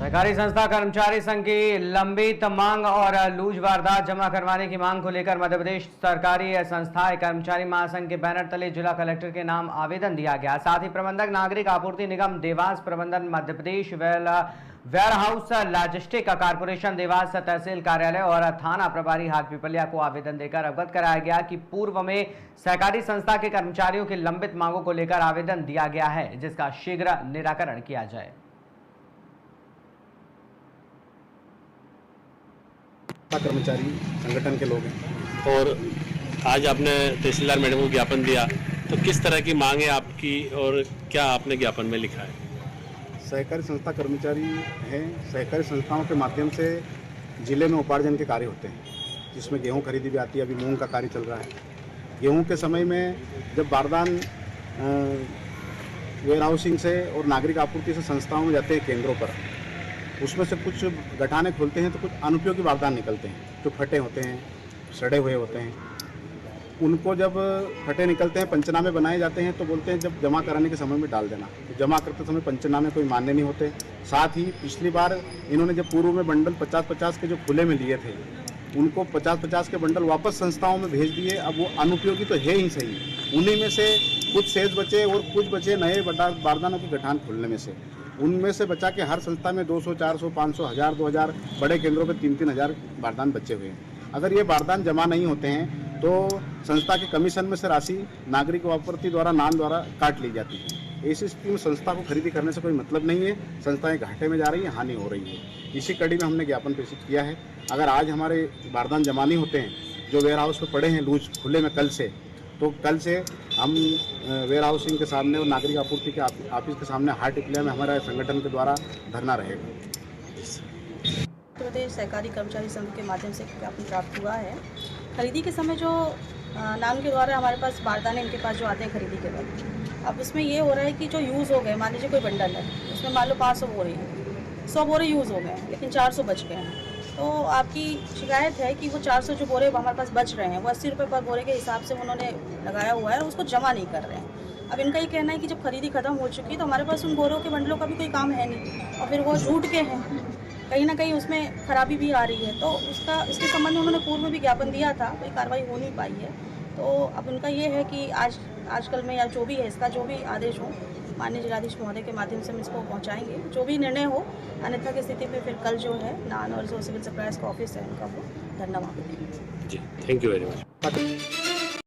सहकारी संस्था कर्मचारी संघ की लंबित मांग और लूज वारदात जमा करवाने की मांग को लेकर मध्य प्रदेश सरकारी संस्थाएं कर्मचारी महासंघ के बैनर तले जिला कलेक्टर के नाम आवेदन दिया गया। साथ ही प्रबंधक नागरिक आपूर्ति निगम देवास, प्रबंधन Madhya Pradesh warehouse logistic corporation Dewas, तहसील कार्यालय और थाना प्रभारी हाट पिपलिया को आवेदन देकर अवगत कराया गया कि पूर्व में सहकारी संस्था के कर्मचारियों की लंबित मांगों को लेकर आवेदन दिया गया है, जिसका शीघ्र निराकरण किया जाए। कर्मचारी संगठन के लोग हैं और आज आपने तहसीलदार मैडम को ज्ञापन दिया, तो किस तरह की मांग है आपकी और क्या आपने ज्ञापन में लिखा है? सहकारी संस्था कर्मचारी हैं। सहकारी संस्थाओं के माध्यम से जिले में उपार्जन के कार्य होते हैं, जिसमें गेहूं खरीदी भी आती है। अभी मूंग का कार्य चल रहा है। गेहूं के समय में जब बारदान वेयर हाउसिंग से और नागरिक आपूर्ति से संस्थाओं में जाते हैं केंद्रों पर, उसमें से कुछ गठाने खोलते हैं तो कुछ अनुपयोगी बारदान निकलते हैं जो फटे होते हैं, सड़े हुए होते हैं। उनको जब फटे निकलते हैं, पंचनामे बनाए जाते हैं तो बोलते हैं जब जमा कराने के समय में डाल देना। तो जमा करते समय पंचनामे कोई मान्य नहीं होते। साथ ही पिछली बार इन्होंने जब पूर्व में बंडल 50-50 के जो खुले में लिए थे, उनको 50-50 के बंडल वापस संस्थाओं में भेज दिए। अब वो अनुपयोगी तो है ही सही, उन्हीं में से कुछ शेष बचे और कुछ बचे नए बारदानों की गठान खोलने में से। उनमें से बचा के हर संस्था में 200, 400, 500, 1000, 2000, बड़े केंद्रों पे 3-3 हज़ार बारदान बचे हुए हैं। अगर ये बारदान जमा नहीं होते हैं तो संस्था के कमीशन में से राशि नागरिक आपूर्ति द्वारा नाम द्वारा काट ली जाती है। ऐसी स्थिति में संस्था को खरीदी करने से कोई मतलब नहीं है। संस्थाएं घाटे में जा रही है, हानि हो रही है। इसी कड़ी में हमने ज्ञापन प्रेषित किया है। अगर आज हमारे बारदान जमा नहीं होते हैं जो वेयर हाउस में पड़े हैं लूज खुले में कल से, तो कल से हम वेयर हाउसिंग के सामने और नागरिक आपूर्ति के ऑफिस के सामने हाट पिपलिया में हमारा संगठन के द्वारा धरना रहेगा। मध्य प्रदेश सहकारी कर्मचारी संघ के माध्यम से ज्ञापन प्राप्त हुआ है। खरीदी के समय जो नाम के द्वारा हमारे पास बारदाने इनके पास जो आते हैं खरीदी के वक्त, अब उसमें ये हो रहा है कि जो यूज़ हो गए, मान लीजिए कोई बंडल है, उसमें मान लो 500 बोरे हैं, 100 बोरे यूज़ हो गए हैं, लेकिन 400 बच गए हैं। तो आपकी शिकायत है कि वो 400 जो बोरे हमारे पास बच रहे हैं वो 80 रुपये पर बोरे के हिसाब से उन्होंने लगाया हुआ है और उसको जमा नहीं कर रहे हैं। अब इनका ये कहना है कि जब खरीदी खत्म हो चुकी है तो हमारे पास उन बोरों के बंडलों का भी कोई काम है नहीं, और फिर वो झूठ के हैं, कहीं ना कहीं उसमें खराबी भी आ रही है। तो इसके संबंध में उन्होंने पूर्व में भी ज्ञापन दिया था, कोई कार्रवाई हो नहीं पाई है। तो अब उनका ये है कि आजकल में या जो भी है इसका जो भी आदेश हो माननीय जिलाधीश महोदय के माध्यम से हम इसको पहुंचाएंगे, जो भी निर्णय हो। अन्यथा की स्थिति में फिर कल जो है नान और जो सिविल सप्लाईज का ऑफिस है उनका वो धरना वहाँ पे देंगे। जी, थैंक यू वेरी मच।